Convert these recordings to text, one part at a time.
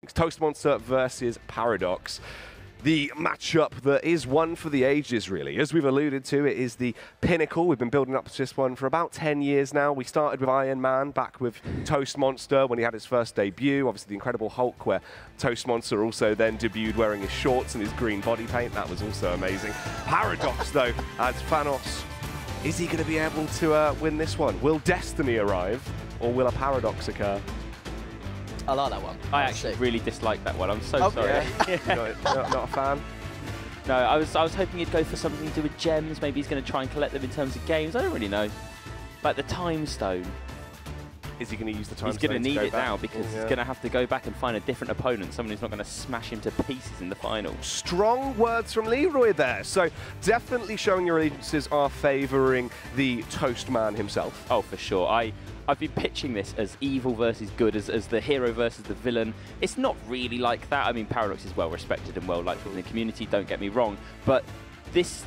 It's Toastmonster versus Paradox. The matchup that is one for the ages, really. As we've alluded to, it is the pinnacle. We've been building up to this one for about 10 years now. We started with Iron Man back with Toastmonster when he had his first debut. Obviously, the Incredible Hulk, where Toastmonster also then debuted wearing his shorts and his green body paint. That was also amazing. Paradox, though, as Thanos, is he going to be able to win this one? Will Destiny arrive, or will a Paradox occur? I like that one. I actually really dislike that one. I'm so sorry. Yeah. Not a fan? No, I was hoping he'd go for something to do with gems. Maybe he's going to try and collect them in terms of games. I don't really know. Like the Time Stone. Is he going to use the Time Stone? He's going to need it back? now because he's going to have to go back and find a different opponent, someone who's not going to smash him to pieces in the final. Strong words from Leroy there. So definitely showing your allegiances are favouring the Toast Man himself. Oh, for sure. I've been pitching this as evil versus good, as the hero versus the villain. It's not really like that. I mean, Paradox is well respected and well liked within the community, don't get me wrong. But this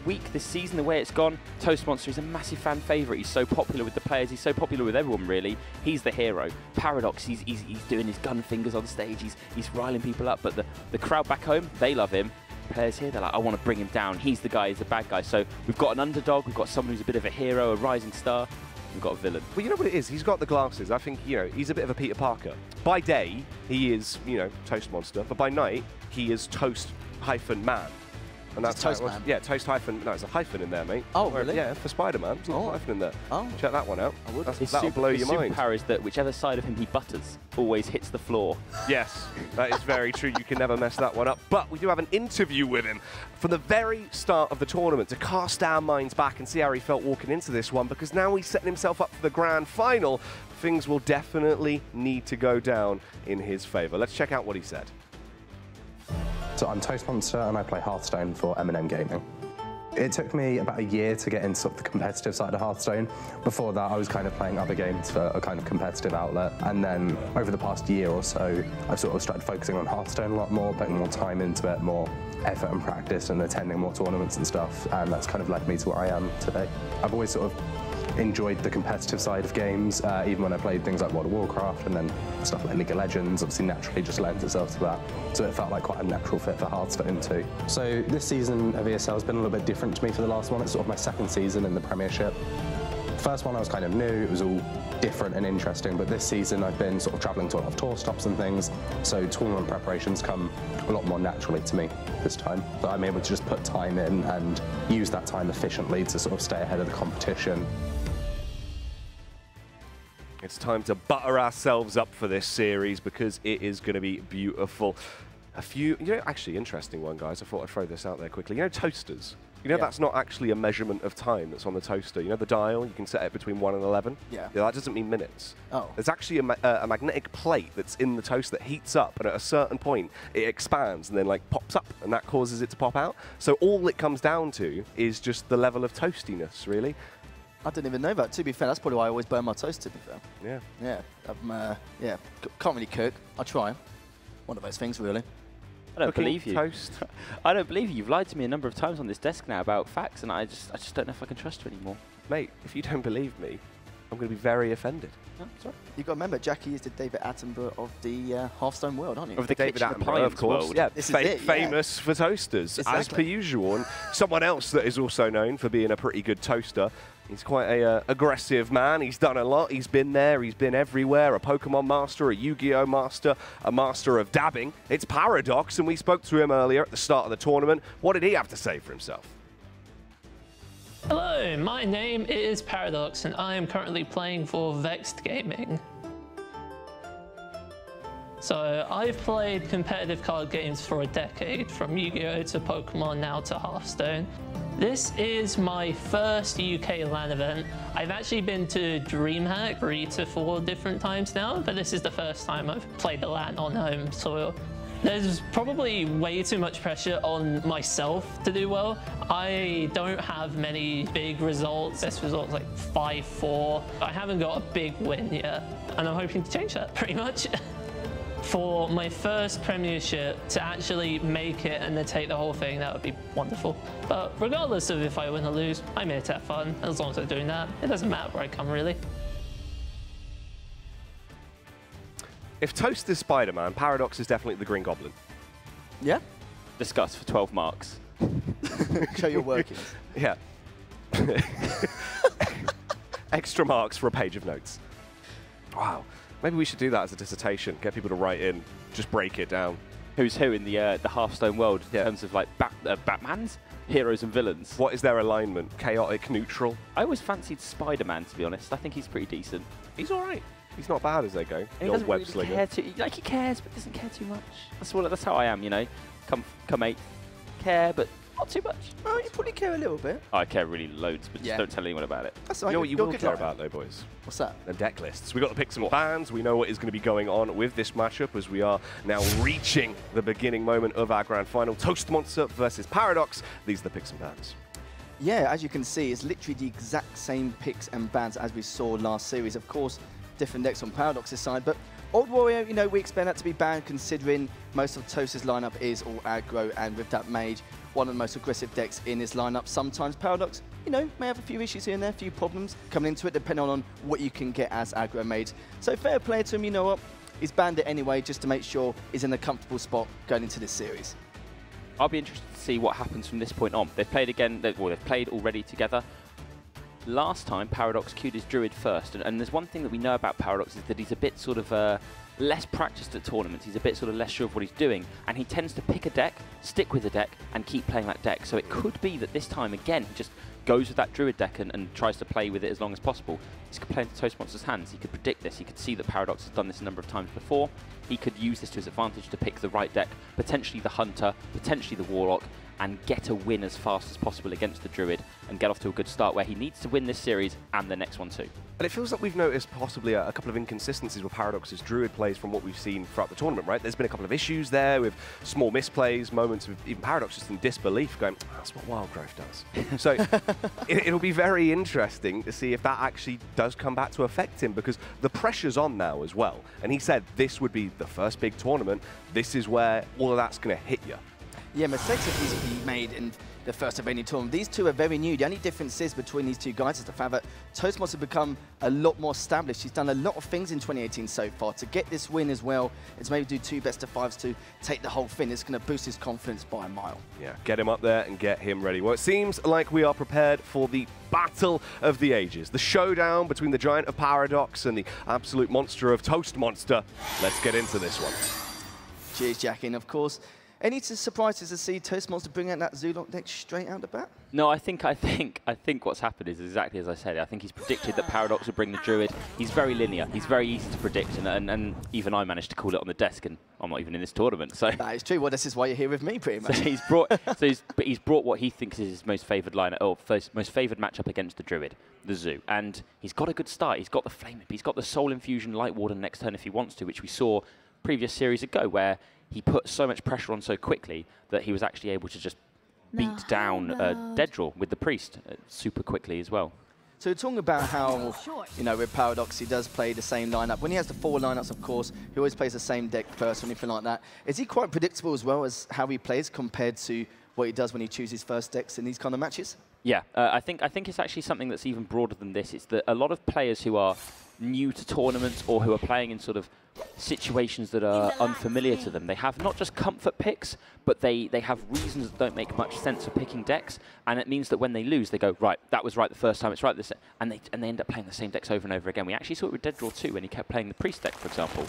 week, this season, the way it's gone, Toastmonster is a massive fan favourite. He's so popular with the players. He's so popular with everyone, really. He's the hero. Paradox, he's doing his gun fingers on stage. He's riling people up. But the crowd back home, they love him. Players here, they're like, I want to bring him down. He's the guy, he's the bad guy. So we've got an underdog. We've got someone who's a bit of a hero, a rising star. We've got a villain. Well, you know what it is? He's got the glasses. I think, he's a bit of a Peter Parker. By day, he is, Toastmonster. But by night, he is Toast-Man. And that's Toast Man. Yeah, Toast hyphen. No, there's a hyphen in there, mate. Oh, really? Yeah, for Spider-Man. There's a hyphen in there. Oh. Check that one out. I would. That'll blow your mind. His superpower is that whichever side of him he butters always hits the floor. Yes, that is very true. You can never mess that one up. But we do have an interview with him from the very start of the tournament to cast our minds back and see how he felt walking into this one, because now he's setting himself up for the grand final. Things will definitely need to go down in his favour. Let's check out what he said. So I'm Toastmonster and I play Hearthstone for M&M Gaming. It took me about a year to get into the competitive side of Hearthstone. Before that, I was kind of playing other games for a kind of competitive outlet. And then over the past year or so, I've sort of started focusing on Hearthstone a lot more, putting more time into it, more effort and practice, and attending more tournaments and stuff. And that's kind of led me to where I am today. I've always sort of enjoyed the competitive side of games, even when I played things like World of Warcraft and then stuff like League of Legends, obviously naturally just lends itself to that. So it felt like quite a natural fit for Hearthstone too. So this season of ESL has been a little bit different to me for the last one. It's sort of my second season in the Premiership. First one I was kind of new, it was all different and interesting, but this season I've been sort of travelling to a lot of tour stops and things, so tournament preparations come a lot more naturally to me this time. But I'm able to just put time in and use that time efficiently to sort of stay ahead of the competition. It's time to butter ourselves up for this series because it is going to be beautiful. Actually interesting one, guys. I thought I'd throw this out there quickly. Toasters. That's not actually a measurement of time that's on the toaster. The dial, you can set it between 1 and 11. Yeah. That doesn't mean minutes. Oh. There's actually a magnetic plate that's in the toast that heats up, and at a certain point, it expands and then pops up, and that causes it to pop out. So all it comes down to is just the level of toastiness, really. I didn't even know that. To be fair, that's probably why I always burn my toast, to be fair. Yeah. Yeah. Can't really cook. I try. One of those things, really. I don't believe you. Toast. I don't believe you. You've lied to me a number of times on this desk now about facts, and I just don't know if I can trust you anymore. Mate, if you don't believe me, I'm going to be very offended. No, sorry. You've got to remember, Jackie is the David Attenborough of the Hearthstone world, aren't you? Of the David kitchen Attenborough, of course. world. Yeah, This is it, famous for toasters, as per usual. And someone else that is also known for being a pretty good toaster. He's quite a aggressive man. He's done a lot. He's been there. He's been everywhere. A Pokemon master, a Yu-Gi-Oh master, a master of dabbing. It's Paradox, and we spoke to him earlier at the start of the tournament. What did he have to say for himself? Hello, my name is Paradox, and I am currently playing for Vexed Gaming. So I've played competitive card games for a decade, from Yu-Gi-Oh to Pokemon, now to Hearthstone. This is my first UK LAN event. I've actually been to DreamHack 3 to 4 different times now, but this is the first time I've played a LAN on home soil. There's probably way too much pressure on myself to do well. I don't have many big results. This result's like 5-4. I haven't got a big win yet, and I'm hoping to change that pretty much. For my first Premiership, to actually make it and then take the whole thing, that would be wonderful. But regardless of if I win or lose, I'm here to have fun. As long as I'm doing that, it doesn't matter where I come, really. If Toast is Spider-Man, Paradox is definitely the Green Goblin. Yeah? Discuss for 12 marks. Show your workings. Yeah. Extra marks for a page of notes. Wow. Maybe we should do that as a dissertation. Get people to write in. Just break it down. Who's who in the Hearthstone world in terms of like Batmans, heroes and villains? What is their alignment? Chaotic, neutral? I always fancied Spider-Man, to be honest. I think he's pretty decent. He's all right. He's not bad as they go. And The he old doesn't web really slinger. care too, like he cares, but doesn't care too much. That's how I am, you know. Come 8th, care, but not too much. Oh, you probably care a little bit. I care really loads, but Yeah. just don't tell anyone about it. That's You know what you you're will good care like about, though, boys? What's that? The deck lists. We've got the picks and bans. We know what is going to be going on with this matchup as we are now reaching the beginning moment of our grand final. Toastmonster versus Paradox. These are the picks and bans. Yeah, as you can see, it's literally the exact same picks and bans as we saw last series. Of course, different decks on Paradox's side, but Old Warrior, you know, we expect that to be banned considering most of Toast's lineup is all aggro, and with that Mage, one of the most aggressive decks in his lineup. Sometimes Paradox, you know, may have a few issues here and there, a few problems coming into it, depending on what you can get as aggro Mage. So fair play to him, you know what? He's banned it anyway, just to make sure he's in a comfortable spot going into this series. I'll be interested to see what happens from this point on. They've played again, they've played already together. Last time, Paradox queued his Druid first, and there's one thing that we know about Paradox is that he's a bit sort of less practiced at tournaments. He's a bit sort of less sure of what he's doing, and he tends to pick a deck, stick with the deck, and keep playing that deck. So it could be that this time, again, he just goes with that Druid deck and tries to play with it as long as possible. This could play into Toastmonster's hands. He could predict this. He could see that Paradox has done this a number of times before. He could use this to his advantage to pick the right deck, potentially the Hunter, potentially the Warlock, and get a win as fast as possible against the Druid and get off to a good start where he needs to win this series and the next one too. And it feels like we've noticed possibly a couple of inconsistencies with Paradox's Druid plays from what we've seen throughout the tournament, right? There's been a couple of issues there with small misplays, moments of even Paradox just in disbelief going, that's what Wildgrowth does. So it'll be very interesting to see if that actually does come back to affect him, because the pressure's on now as well. And he said this would be the first big tournament. This is where all of that's going to hit you. Yeah, mistakes are easy to be made in the first of any tournament. These two are very new. The only difference is between these two guys is the fact that Toastmonster has become a lot more established. He's done a lot of things in 2018 so far. To get this win as well, it's maybe do 2 best of 5s to take the whole thing. It's going to boost his confidence by a mile. Yeah, get him up there and get him ready. Well, it seems like we are prepared for the battle of the ages, the showdown between the giant of Paradox and the absolute monster of Toastmonster. Let's get into this one. Cheers, Jackie. And of course, any surprises to see Toastmonster bring out that Zulok deck straight out the bat? No, I think what's happened is exactly as I said. I think he's predicted that Paradox would bring the Druid. He's very linear. He's very easy to predict, and even I managed to call it on the desk, and I'm not even in this tournament. So that is true. Well, this is why you're here with me, pretty much. So he's brought what he thinks is his most favoured lineup, or most favoured matchup against the Druid, the Zoo, and he's got a good start. He's got the Flame Imp. He's got the Soul Infusion, Light Warden next turn if he wants to, which we saw previous series ago, where he put so much pressure on so quickly that he was actually able to just beat down Deaddraw with the Priest super quickly as well. So we're talking about how, you know, with Paradox, he does play the same lineup. When he has the 4 lineups, of course, he always plays the same deck first or anything like that. Is he quite predictable as well as how he plays compared to what he does when he chooses first decks in these kind of matches? Yeah, I think it's actually something that's even broader than this. It's that a lot of players who are new to tournaments or who are playing in sort of situations that are unfamiliar to them, they have not just comfort picks, but they have reasons that don't make much sense for picking decks, and it means that when they lose, they go, right, that was right the first time, it's right this, and they end up playing the same decks over and over again. We actually saw it with Deaddraw too, when he kept playing the Priest deck, for example.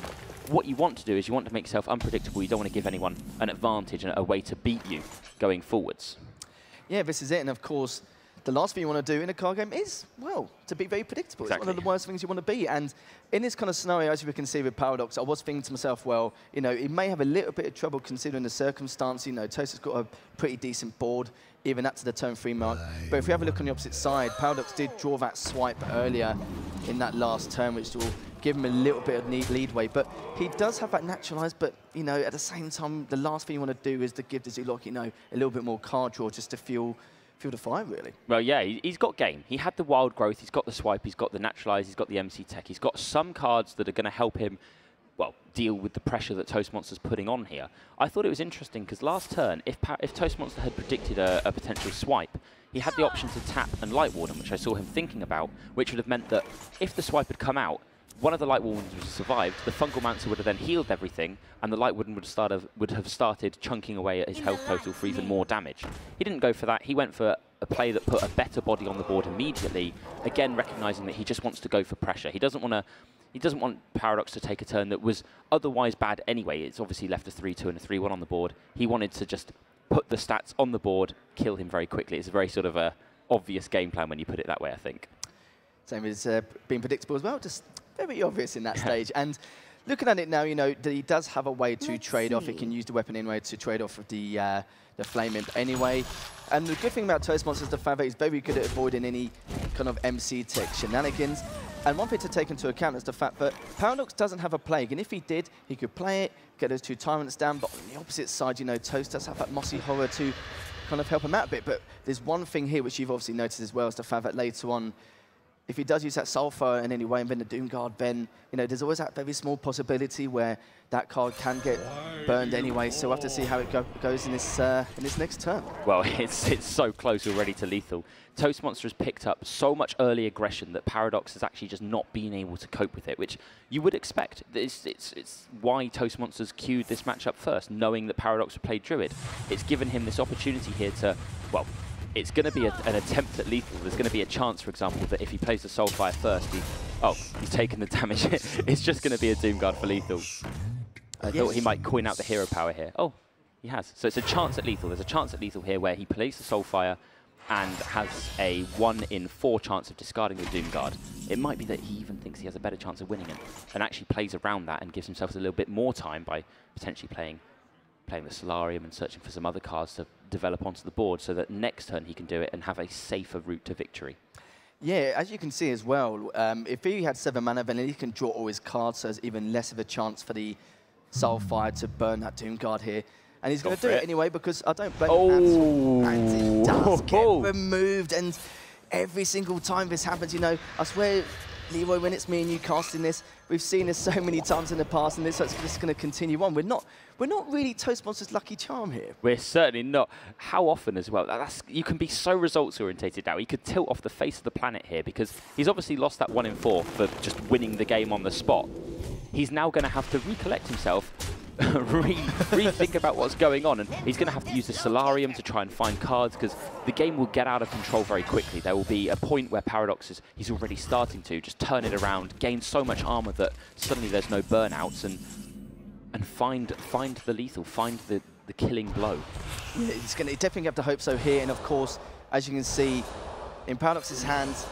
What you want to do is you want to make yourself unpredictable. You don't want to give anyone an advantage and a way to beat you going forwards. Yeah, this is it, and of course, the last thing you want to do in a card game is, well, to be very predictable. Exactly. It's one of the worst things you want to be. And in this kind of scenario, as we can see with Paradox, I was thinking to myself, well, you know, he may have a little bit of trouble considering the circumstance. You know, Toast has got a pretty decent board, even up to the turn 3 mark. But if we have a look on the opposite side, Paradox did draw that swipe earlier in that last turn, which will give him a little bit of leadway. But he does have that naturalized, but, you know, at the same time, the last thing you want to do is to give the Zulok, you know, a little bit more card draw just to fuel the fire, really. Well, yeah, he's got game. He had the wild growth, he's got the swipe, he's got the naturalize, he's got the MC tech. He's got some cards that are going to help him, well, deal with the pressure that Toastmonster's putting on here. I thought it was interesting because last turn, if Toastmonster had predicted a potential swipe, he had the option to tap and Light Warden, which I saw him thinking about, which would have meant that if the swipe had come out, one of the Light Wardens would have survived, the Fungal Mancer would have then healed everything, and the Light Warden would have started chunking away at his health total for even more damage. He didn't go for that. He went for a play that put a better body on the board immediately, again recognizing that he just wants to go for pressure. He doesn't want Paradox to take a turn that was otherwise bad anyway. It's obviously left a 3-2 and a 3-1 on the board. He wanted to just put the stats on the board, kill him very quickly. It's a very sort of a obvious game plan when you put it that way, I think. Same as being predictable as well, just very obvious in that stage. And looking at it now, you know, he does have a way to trade off. He can use the weapon anyway to trade off with the Flame Imp anyway. And the good thing about Toastmonster is the fact that he's very good at avoiding any kind of MC tech shenanigans. And one thing to take into account is the fact that Paradox doesn't have a Plague. And if he did, he could play it, get those 2 Tyrants down. But on the opposite side, you know, Toast does have that Mossy Horror to kind of help him out a bit. But there's one thing here which you've obviously noticed as well, is the fact that later on, if he does use that Sulfur in any way and then the Doomguard, then, you know, there's always that very small possibility where that card can get burned anyway. So we'll have to see how it goes in this next turn. Well, it's so close already to lethal. Toastmonster has picked up so much early aggression that Paradox has actually just not been able to cope with it, which you would expect. It's why Toastmonster's queued this matchup first, knowing that Paradox would play Druid. It's given him this opportunity here to, well, it's going to be an attempt at lethal. There's going to be a chance, for example, that if he plays the Soulfire first, he's taken the damage. It's just going to be a Doomguard for lethal. I thought he might coin out the hero power here. Oh, he has. So it's a chance at lethal. There's a chance at lethal here where he plays the Soulfire and has a 1 in 4 chance of discarding the Doomguard. It might be that he even thinks he has a better chance of winning it and actually plays around that and gives himself a little bit more time by potentially playing the Solarium and searching for some other cards to develop onto the board so that next turn he can do it and have a safer route to victory. Yeah, as you can see as well, if he had 7 mana, then he can draw all his cards, so there's even less of a chance for the Soulfire to burn that Doomguard here. And he's going to do it anyway because I don't blame him. And it does get removed, and every single time this happens, you know, I swear, Leroy, when it's me and you casting this, we've seen this so many times in the past, and this is just going to continue on. We're not really Toastmonster's lucky charm here. We're certainly not. How often as well? You can be so results orientated now. He could tilt off the face of the planet here because he's obviously lost that 1 in 4 for just winning the game on the spot. He's now going to have to recollect himself, rethink about what's going on, and he's going to have to use the Solarium to try and find cards because the game will get out of control very quickly. There will be a point where Paradox he's already starting to just turn it around, gain so much armor that suddenly there's no burnouts, and find the lethal, find the killing blow. Yeah, he's going to definitely have to hope so here, and of course, as you can see, in Paradox's hands,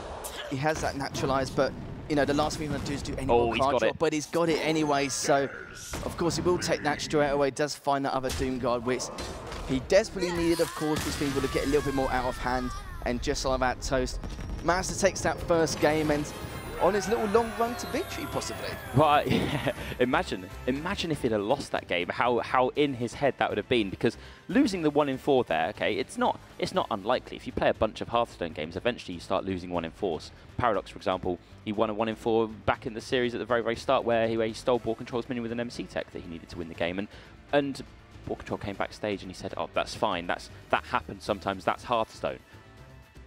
he has that naturalized, but you know, the last thing he's going to do is do any more card draw, but he's got it anyway, so of course he will take that straight away, does find that other Doomguard, which he desperately needed, of course, was being able to get a little bit more out of hand, and just like that, Toast managed to take that first game, and on his little long run to victory, possibly. Well, yeah, imagine if he'd have lost that game, how in his head that would have been, because losing the 1 in 4 there, okay, it's not unlikely. If you play a bunch of Hearthstone games, eventually you start losing 1 in 4s. Paradox, for example, he won a 1 in 4 back in the series at the very, very start where he stole Ball Control's minion with an MC tech that he needed to win the game, and Ball Control came backstage and he said, oh, that's fine, that happens sometimes, that's Hearthstone.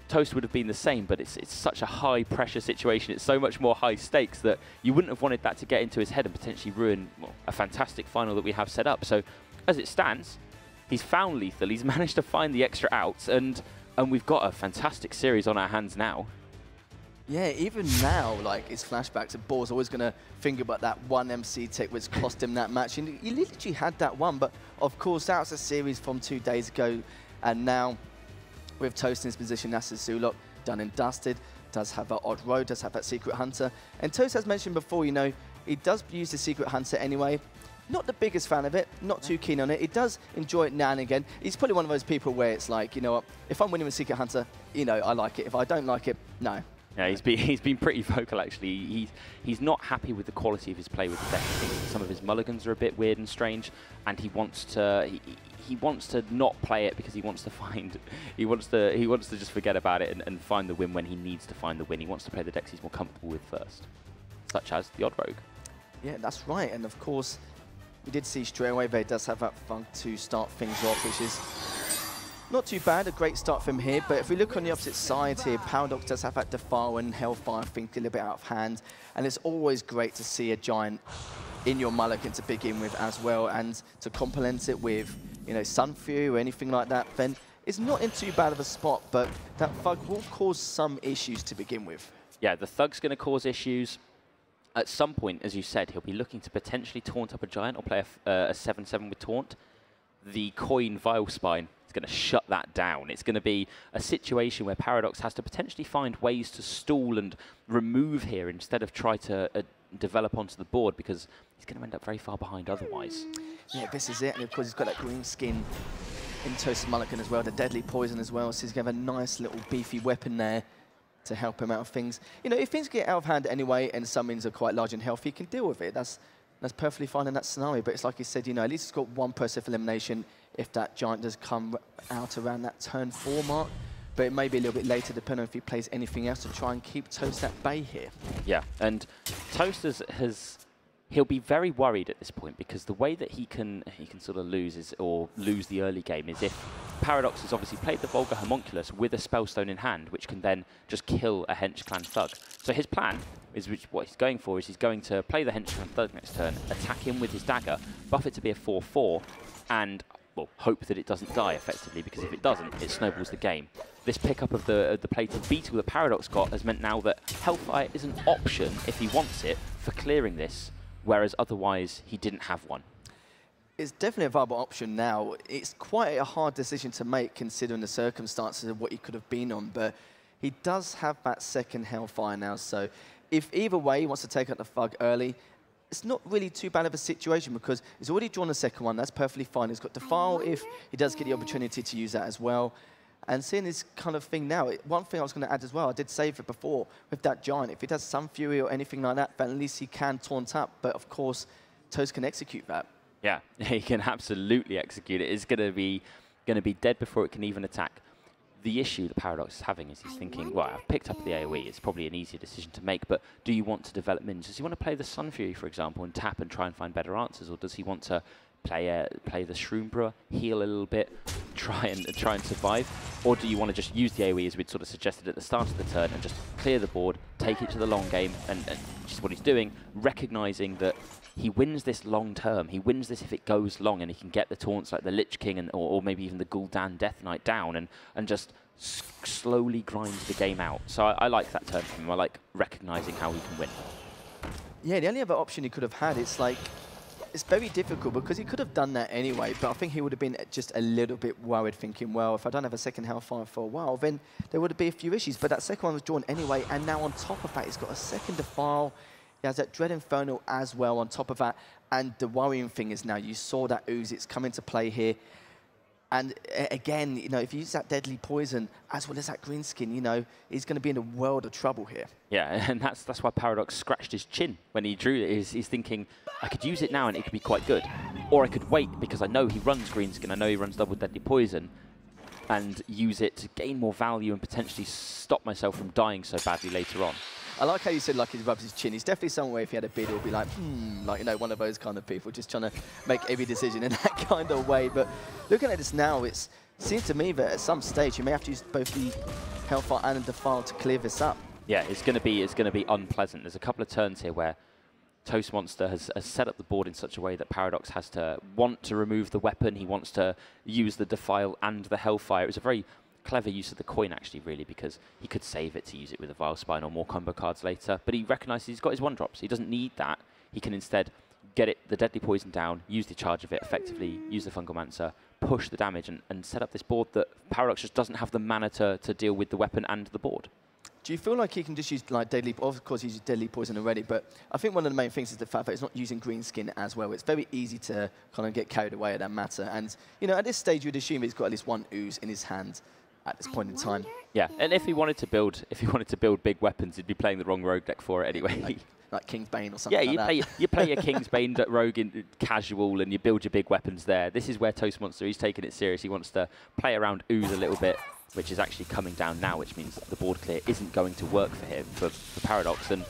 Toast would have been the same, but it's such a high pressure situation. It's so much more high stakes that you wouldn't have wanted that to get into his head and potentially ruin a fantastic final that we have set up. So as it stands, he's found lethal. He's managed to find the extra outs, and we've got a fantastic series on our hands now. Yeah, even now, like, it's flashbacks, and Ball's always going to think about that one MC tech which cost him that match. And he literally had that one, but of course that was a series from 2 days ago, and now with Toast in his position, that's his Zulok, done and dusted, does have that Odd Road, does have that Secret Hunter. And Toast has mentioned before, you know, he does use the Secret Hunter anyway. Not the biggest fan of it, not too keen on it. He does enjoy it now and again. He's probably one of those people where it's like, you know what, if I'm winning with Secret Hunter, you know, I like it. If I don't like it, no. Yeah, he's been pretty vocal actually. He's not happy with the quality of his play with the deck. I think some of his mulligans are a bit weird and strange, and he wants to not play it because he wants to just forget about it and find the win when he needs to find the win. He wants to play the decks he's more comfortable with first, such as the Odd Rogue. Yeah, that's right, and of course we did see straight away that he does have that Funk to start things off, which is Not too bad, a great start from here, but if we look on the opposite side here, Paradox does have that Defile and Hellfire, I think, a little bit out of hand, and it's always great to see a Giant in your mulligan to begin with as well, and to complement it with, you know, Sun Fury or anything like that, then it's not in too bad of a spot, but that Thug will cause some issues to begin with. Yeah, the Thug's going to cause issues. At some point, as you said, he'll be looking to potentially taunt up a Giant or play a 7-7 with taunt. The coin Vile Spine is going to shut that down. It's going to be a situation where Paradox has to potentially find ways to stall and remove here instead of try to develop onto the board, because he's going to end up very far behind otherwise. Yeah, this is it, and of course he's got that green skin in Toast Mulligan as well, the deadly poison as well, so he's going to have a nice little beefy weapon there to help him out of things. You know, if things get out of hand anyway and summons are quite large and healthy, he can deal with it. That's perfectly fine in that scenario, but it's like you said, you know, at least it's got one person for elimination if that Giant does come out around that turn 4 mark. But it may be a little bit later, depending on if he plays anything else to try and keep Toast at bay here. Yeah, and Toast he'll be very worried at this point, because the way that he can sort of lose the early game is if Paradox has obviously played the Vulgar Homunculus with a Spellstone in hand, which can then just kill a Hench Clan Thug. So his plan is, what he's going for is he's going to play the Hench Clan Thug next turn, attack him with his dagger, buff it to be a 4-4, and well, hope that it doesn't die effectively, because if it doesn't, it snowballs the game. This pickup of the plated Beetle that Paradox got has meant now that Hellfire is an option if he wants it for clearing this, whereas otherwise he didn't have one. It's definitely a viable option now. It's quite a hard decision to make considering the circumstances of what he could have been on, but he does have that second Hellfire now, so if either way he wants to take out the Thug early, it's not really too bad of a situation, because he's already drawn the second one. That's perfectly fine. He's got Defile if he does get the opportunity to use that as well. And seeing this kind of thing now, one thing I was going to add as well, I did save it before, with that Giant, if he does Sun Fury or anything like that, then at least he can taunt up. But of course, Toast can execute that. Yeah, he can absolutely execute it. It's going to be dead before it can even attack. The issue that Paradox is having is he's thinking, well, I've picked up the AoE, it's probably an easier decision to make, but do you want to develop minions? Does he want to play the Sun Fury, for example, and tap and try and find better answers, or does he want to play the Shroom Brewer, heal a little bit, try and survive? Or do you want to just use the AoE as we'd sort of suggested at the start of the turn and just clear the board, take it to the long game, and which is what he's doing, recognizing that he wins this long term. He wins this if it goes long, and he can get the taunts like the Lich King or maybe even the Gul'dan Death Knight down and just slowly grinds the game out. So I like that turn from him. I like recognizing how he can win. Yeah, the only other option he could have had, it's very difficult, because he could have done that anyway, but I think he would have been just a little bit worried, thinking, well, if I don't have a second Hellfire for a while, then there would be a few issues. But that second one was drawn anyway, and now on top of that, he's got a second Defile. He has that Dread Infernal as well on top of that. And the worrying thing is now, you saw that Ooze, it's come into play here. And again, you know, if you use that Deadly Poison as well as that green skin, you know, he's going to be in a world of trouble here. Yeah, and that's why Paradox scratched his chin when he drew it. He's thinking, I could use it now and it could be quite good. Or I could wait, because I know he runs green skin, I know he runs double Deadly Poison, and use it to gain more value and potentially stop myself from dying so badly later on. I like how you said, like, he rubs his chin. He's definitely someone where if he had a beard, it would be like, like, you know, one of those kind of people, just trying to make every decision in that kind of way. But looking at this now, it seems to me that at some stage you may have to use both the Hellfire and the Defile to clear this up. Yeah, it's going to be unpleasant. There's a couple of turns here where Toastmonster has set up the board in such a way that Paradox has to want to remove the weapon. He wants to use the Defile and the Hellfire. It was a very clever use of the coin, actually, really, because he could save it to use it with a Vile Spine or more combo cards later. But he recognises he's got his 1-drops. He doesn't need that. He can instead get the Deadly Poison down, use the charge of it effectively, use the Fungalmancer, push the damage, and set up this board that Paradox just doesn't have the mana to deal with the weapon and the board. Do you feel like he can just use like Deadly? Of course, he's used Deadly Poison already, but I think one of the main things is the fact that he's not using green skin as well. It's very easy to kind of get carried away at that matter. And you know, at this stage, you'd assume he's got at least one Ooze in his hand at this point in time. Yeah, and if he wanted to build big weapons, he'd be playing the wrong rogue deck for it anyway. Like King's Bane or something. Yeah, you play your King's Bane rogue in casual, and you build your big weapons there. This is where Toastmonster, he's taking it serious. He wants to play around Ooze a little bit, which is actually coming down now, which means the board clear isn't going to work for him, for Paradox, and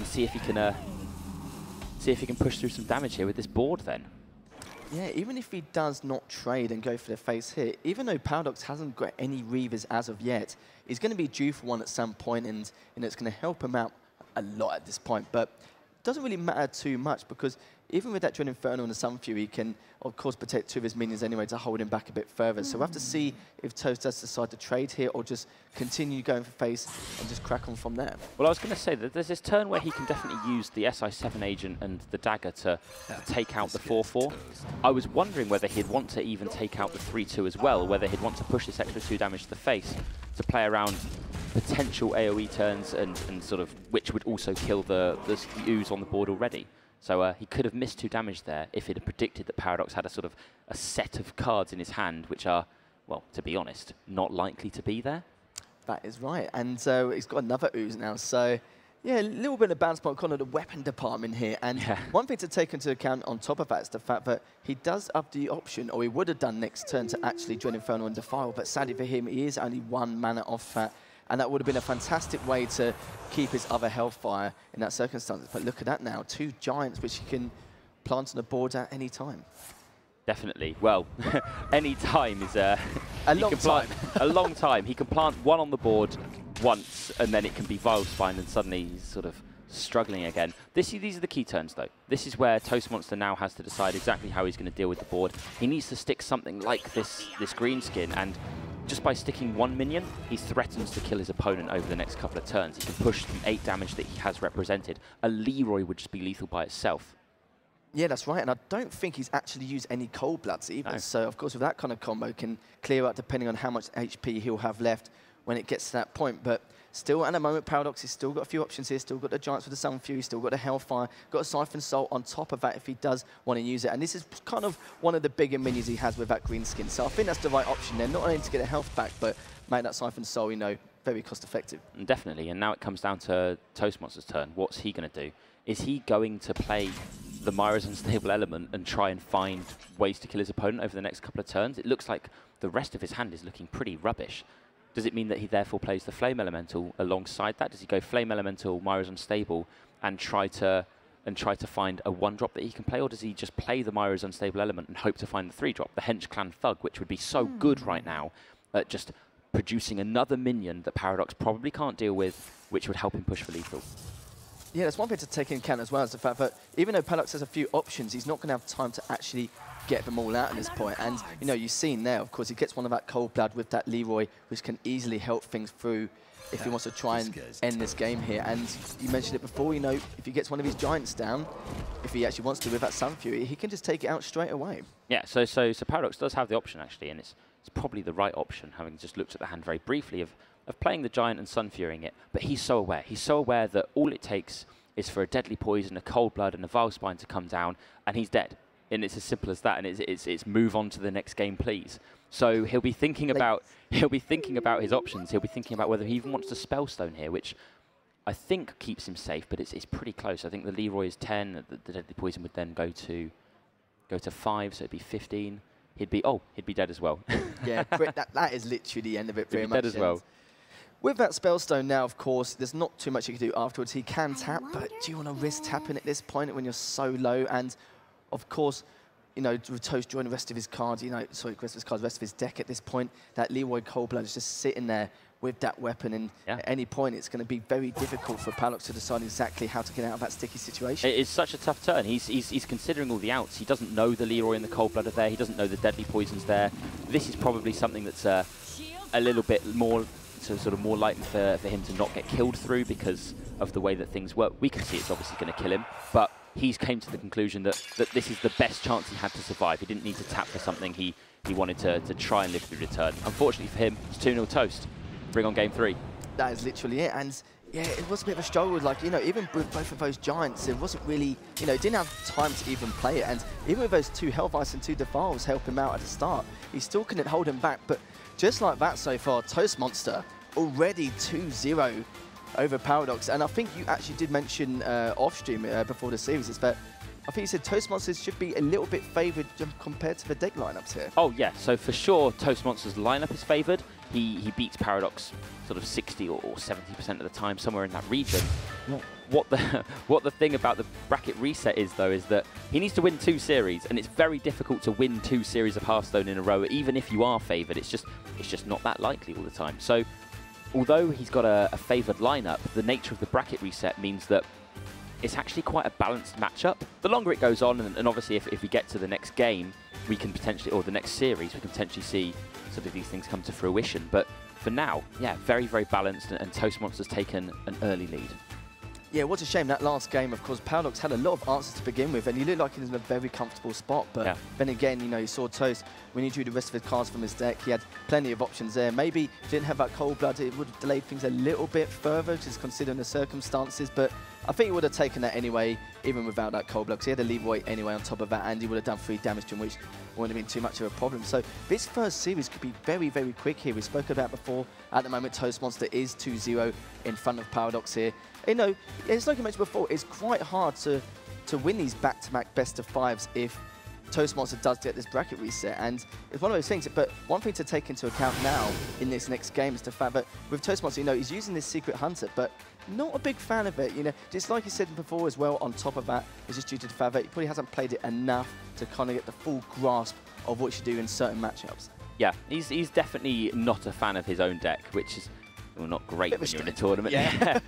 see if he can push through some damage here with this board then. Yeah, even if he does not trade and go for the face here, even though Paradox hasn't got any Reavers as of yet, he's going to be due for one at some point, and it's going to help him out a lot at this point. But it doesn't really matter too much, because even with that Dread Inferno and the Sun Fury, he can, of course, protect 2 of his minions anyway to hold him back a bit further. So we'll have to see if Toast does decide to trade here or just continue going for face and just crack on from there. Well, I was going to say that there's this turn where he can definitely use the SI7 agent and the dagger to take out the 4-4. I was wondering whether he'd want to even take out the 3-2 as well, whether he'd want to push this extra 2 damage to the face to play around potential AoE turns and sort of, which would also kill the ooze on the board already. So he could have missed 2 damage there if he'd have predicted that Paradox had a sort of a set of cards in his hand, which are, well, to be honest, not likely to be there. That is right. And he's got another ooze now. So, yeah, a little bit of bounce point on the weapon department here. And one thing to take into account on top of that is the fact that he does have the option, or he would have done next turn, to actually Dread Inferno and Defile. But sadly for him, he is only 1 mana off that. And that would have been a fantastic way to keep his other Hellfire in that circumstance. But look at that now, 2 Giants which he can plant on the board at any time. Definitely. Well, any time is a long time. A long time. He can plant 1 on the board once, and then it can be Vilespine, and suddenly he's sort of struggling again. These are the key turns, though. This is where Toastmonster now has to decide exactly how he's going to deal with the board. He needs to stick something like this green skin, and just by sticking 1 minion, he threatens to kill his opponent over the next couple of turns. He can push the 8 damage that he has represented. A Leroy would just be lethal by itself. Yeah, that's right. And I don't think he's actually used any Cold Bloods either. No. So, of course, with that kind of combo, can clear out depending on how much HP he'll have left when it gets to that point. But still, at the moment, Paradox has still got a few options here. Still got the Giants with the Sun Fury, still got the Hellfire, got a Siphon Soul on top of that if he does want to use it. And this is kind of one of the bigger minions he has with that green skin. So I think that's the right option there. Not only to get a health back, but make that Siphon Soul, you know, very cost effective. Definitely. And now it comes down to Toastmonster's turn. What's he going to do? Is he going to play the Myra's Unstable Element and try and find ways to kill his opponent over the next couple of turns? It looks like the rest of his hand is looking pretty rubbish. Does it mean that he therefore plays the Flame Elemental alongside that? Does he go Flame Elemental, Myra's Unstable, and try to find a 1-drop that he can play, or does he just play the Myra's Unstable Element and hope to find the 3-drop, the Hench Clan Thug, which would be so good right now at just producing another minion that Paradox probably can't deal with, which would help him push for lethal? Yeah, there's one thing to take into account as well, is the fact that even though Paradox has a few options, he's not going to have time to actually get them all out at this point. And, you know, you've seen there, of course, he gets one of that Cold Blood with that Leroy, which can easily help things through if he wants to try and end this game here. And you mentioned it before, you know, if he gets one of his Giants down, if he actually wants to with that Sun Fury, he can just take it out straight away. Yeah, so Paradox does have the option, actually, and it's probably the right option, having just looked at the hand very briefly, of playing the Giant and Sun Furying it. But he's so aware. He's so aware that all it takes is for a Deadly Poison, a Cold Blood, and a Vilespine to come down, and he's dead. And it's as simple as that. And it's move on to the next game, please. So he'll be thinking about his options. He'll be thinking about whether he even wants to Spellstone here, which I think keeps him safe, but it's pretty close. I think the Leroy is 10. The Deadly Poison would then go to 5, so it'd be 15. He'd be dead as well. Yeah, that is literally the end of it. Very much dead as well. With that Spellstone now, of course, there's not too much he can do afterwards. He can tap, but do you want to risk tapping at this point when you're so low? And, of course, you know, with Toast join the rest of his cards, you know, sorry, the rest of his deck at this point, that Leroy Cold Blood is just sitting there with that weapon, and at any point it's going to be very difficult for Paradox to decide exactly how to get out of that sticky situation. It is such a tough turn. He's considering all the outs. He doesn't know the Leroy and the Cold Blood are there. He doesn't know the Deadly Poison's there. This is probably something that's a little bit more, sort of more likely for him to not get killed through because of the way that things work. We can see it's obviously going to kill him, but he's came to the conclusion that this is the best chance he had to survive. He didn't need to tap for something. He wanted to try and live through the turn. Unfortunately for him, it's 2-0 Toast. Bring on game 3. That is literally it. And yeah, it was a bit of a struggle. Like, you know, even with both of those Giants, it wasn't really, you know, didn't have time to even play it. And even with those 2 Hellfires and 2 Defiles help him out at the start, he still couldn't hold him back. But just like that so far, Toastmonster already 2-0 over Paradox. And I think you actually did mention off-stream before the series is that I think you said Toastmonsters should be a little bit favoured compared to the deck lineups here. Oh, yeah. So for sure, Toastmonster's lineup is favoured. he beats Paradox sort of 60 or 70% of the time, somewhere in that region. What the thing about the bracket reset is, though, is that he needs to win 2 series, and it's very difficult to win 2 series of Hearthstone in a row, even if you are favoured. It's just not that likely all the time. So, although he's got a favoured lineup, the nature of the bracket reset means that it's actually quite a balanced matchup. The longer it goes on, and obviously if we get to the next game, we can potentially, or the next series, we can potentially see sort of these things come to fruition. But for now, yeah, very, very balanced, and Toastmonster's taken an early lead. Yeah, what's a shame, that last game, of course, Paradox had a lot of answers to begin with, and he looked like he was in a very comfortable spot, but then again, you know, you saw Toast, when he drew the rest of his cards from his deck, he had plenty of options there. Maybe if he didn't have that cold blood, it would have delayed things a little bit further, just considering the circumstances, but I think he would have taken that anyway, even without that cold blood, because he had a leave weight anyway on top of that, and he would have done 3 damage to him, which wouldn't have been too much of a problem. So this first series could be very, very quick here. We spoke about before, at the moment, Toastmonster is 2-0 in front of Paradox here. You know, it's like I mentioned before, it's quite hard to win these back-to-back best-of-5s if Toastmonster does get this bracket reset, and it's one of those things. But one thing to take into account now in this next game is the fact that with Toastmonster, you know, he's using this Secret Hunter, but not a big fan of it. You know, just like he said before as well, on top of that, it's just due to the fact that he probably hasn't played it enough to kind of get the full grasp of what you should do in certain matchups. Yeah, he's definitely not a fan of his own deck, which is, well, not great when you're in a tournament. Yeah.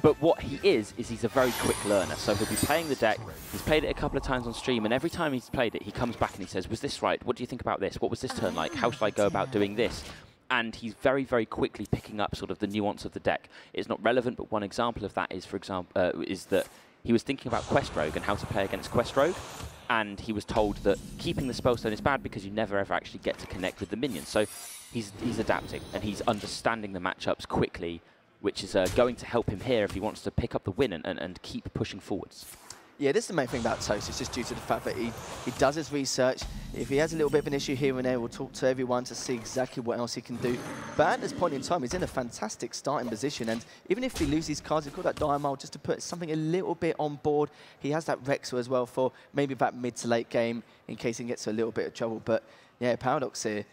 But what he is he's a very quick learner. So he'll be playing the deck. He's played it a couple of times on stream, and every time he's played it, he comes back and he says, was this right? What do you think about this? What was this turn like? How should I go about doing this? And he's very, very quickly picking up sort of the nuance of the deck. It's not relevant, but one example of that is, for example, is that he was thinking about Quest Rogue and how to play against Quest Rogue. And he was told that keeping the Spellstone is bad because you never ever actually get to connect with the minions. So he's adapting, and he's understanding the matchups quickly, which is going to help him here if he wants to pick up the win and keep pushing forwards. Yeah, this is the main thing about Toast. It's just due to the fact that he does his research. If he has a little bit of an issue here and there, we'll talk to everyone to see exactly what else he can do. But at this point in time, he's in a fantastic starting position. And even if he loses cards, he's got that Diamond just to put something a little bit on board. He has that Rexer as well for maybe that mid to late game in case he gets a little bit of trouble. But yeah, Paradox here,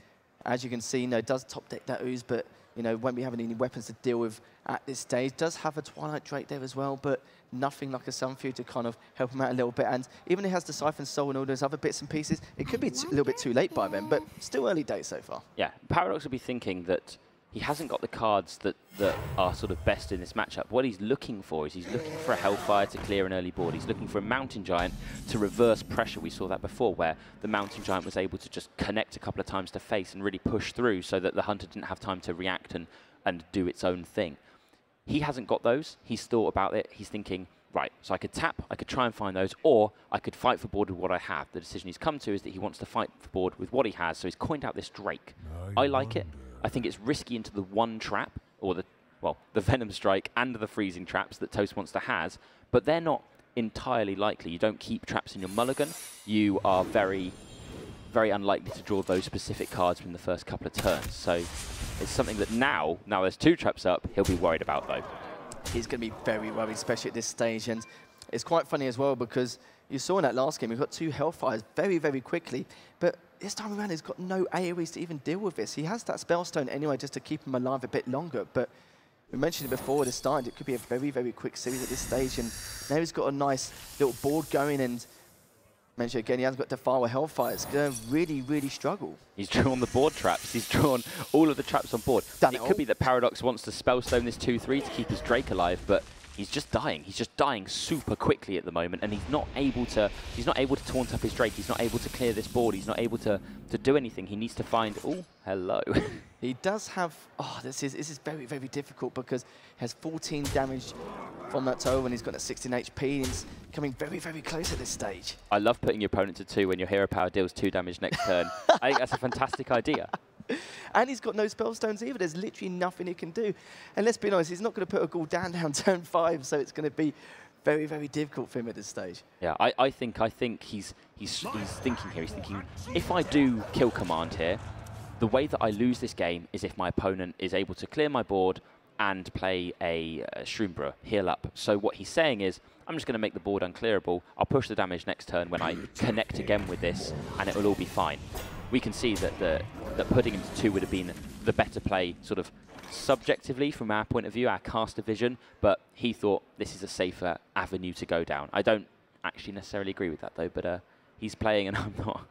as you can see, you know, does top deck that Ooze, but you know, won't be having any weapons to deal with at this stage. Does have a Twilight Drake there as well, but nothing like a Sunfury to kind of help him out a little bit. And even if he has the Siphon Soul and all those other bits and pieces, it could be a little bit too late by then, but still early days so far. Yeah, Paradox will be thinking that he hasn't got the cards that are sort of best in this matchup. What he's looking for is he's looking for a Hellfire to clear an early board. He's looking for a Mountain Giant to reverse pressure. We saw that before, where the Mountain Giant was able to just connect a couple of times to face and really push through so that the Hunter didn't have time to react and do its own thing. He hasn't got those. He's thought about it. He's thinking, right, so I could tap, I could try and find those, or I could fight for board with what I have. The decision he's come to is that he wants to fight for board with what he has, so he's coined out this Drake. I like it. I think it's risky into the one trap, or the Venom Strike and the freezing traps that Toastmonster has, but they're not entirely likely. You don't keep traps in your mulligan. You are very, very unlikely to draw those specific cards in the first couple of turns. So it's something that now there's 2 traps up, he'll be worried about, though. He's going to be very worried, especially at this stage. And it's quite funny as well, because you saw in that last game, he got 2 Hellfires very, very quickly. But this time around, he's got no AoEs to even deal with this. He has that Spellstone anyway, just to keep him alive a bit longer. But we mentioned it before at the start, it could be a very, very quick series at this stage. And now he's got a nice little board going, and mentioned again, he hasn't got Defile Hellfire. It's going to really, really struggle. He's drawn the board traps. He's drawn all of the traps on board. It could be that Paradox wants to Spellstone this 2-3 to keep his Drake alive, but he's just dying. He's just dying super quickly at the moment, and he's not able to taunt up his Drake. He's not able to clear this board. He's not able to do anything. He needs to find, oh, hello. He does have, this is very, very difficult, because he has 14 damage from that toe, and he's got a 16 HP, and he's coming very, very close at this stage. I love putting your opponent to 2 when your hero power deals 2 damage next turn. I think that's a fantastic idea. And he's got no Spellstones either. There's literally nothing he can do. And let's be honest, he's not going to put a Gul'dan down turn 5, so it's going to be very, very difficult for him at this stage. Yeah, I think he's thinking here. He's thinking, if I do kill command here, the way that I lose this game is if my opponent is able to clear my board and play a Shroom heal up. So what he's saying is, I'm just going to make the board unclearable. I'll push the damage next turn when I connect again with this, and it will all be fine. We can see that that putting him to 2 would have been the better play, sort of subjectively from our point of view, our caster vision, but he thought this is a safer avenue to go down. I don't actually necessarily agree with that though, but he's playing and I'm not.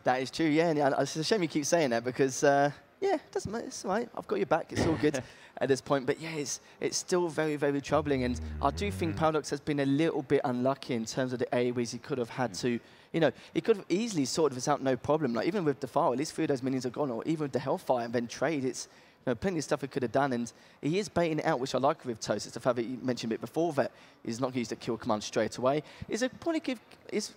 That is true, yeah. And it's a shame you keep saying that because, yeah, it doesn't matter. It's all right. I've got your back. It's all good at this point. But yeah, it's still very, very troubling. And I do think Paradox has been a little bit unlucky in terms of the AoEs he could have had to, you know, he could have easily sorted this out no problem. Like even with Defile, at least 3 of those minions are gone, or even with the Hellfire and then trade, it's, you know, plenty of stuff he could have done, and he is baiting it out, which I like with Toast. It's the fact that you mentioned a bit before that he's not going to use the kill command straight away. It's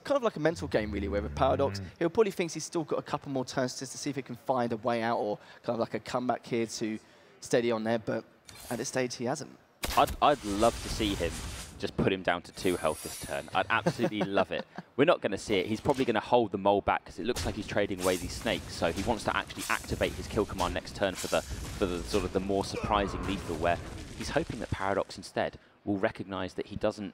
kind of like a mental game, really, where with Paradox, he'll probably thinks he's still got a couple more turns just to see if he can find a way out, or kind of like a comeback here to steady on there, but at this stage, he hasn't. I'd love to see him just put him down to 2 health this turn. I'd absolutely love it. We're not going to see it. He's probably going to hold the mole back because it looks like he's trading away these snakes. So he wants to actually activate his kill command next turn for the sort of the more surprising lethal, where he's hoping that Paradox instead will recognise that he doesn't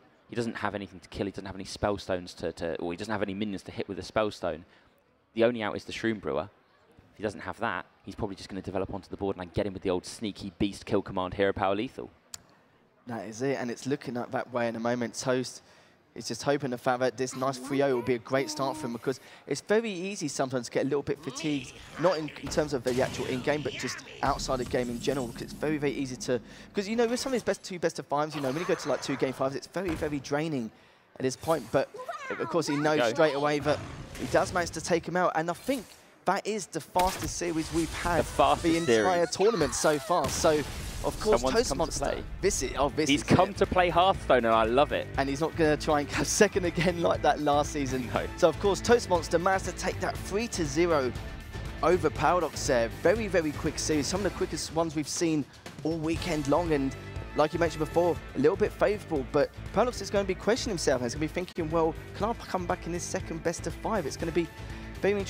have anything to kill. He doesn't have any spell stones or he doesn't have any minions to hit with a spell stone. The only out is the Shroom Brewer. If he doesn't have that, he's probably just going to develop onto the board and get him with the old sneaky beast kill command hero power lethal. That is it, and it's looking up that way in a moment. Toast is just hoping the fact that this nice 3-0 will be a great start for him, because it's very easy sometimes to get a little bit fatigued, not in terms of the actual in-game, but just outside the game in general, because it's very, very easy to... Because, you know, with some of his 2 best of 5s, you know, when you go to like 2 game 5s, it's very, very draining at this point. But, of course, he knows straight away that he does manage to take him out, and I think that is the fastest series we've had the entire tournament so far. So, of course, Toastmonster. He's come to play Hearthstone, and I love it. And he's not going to try and catch second again like that last season. No. So, of course, Toastmonster managed to take that 3-0 over Paradox there. Very, very quick series. Some of the quickest ones we've seen all weekend long. And like you mentioned before, a little bit favourable. But Paradox is going to be questioning himself. And he's going to be thinking, well, can I come back in this second best of 5? It's going to be very interesting.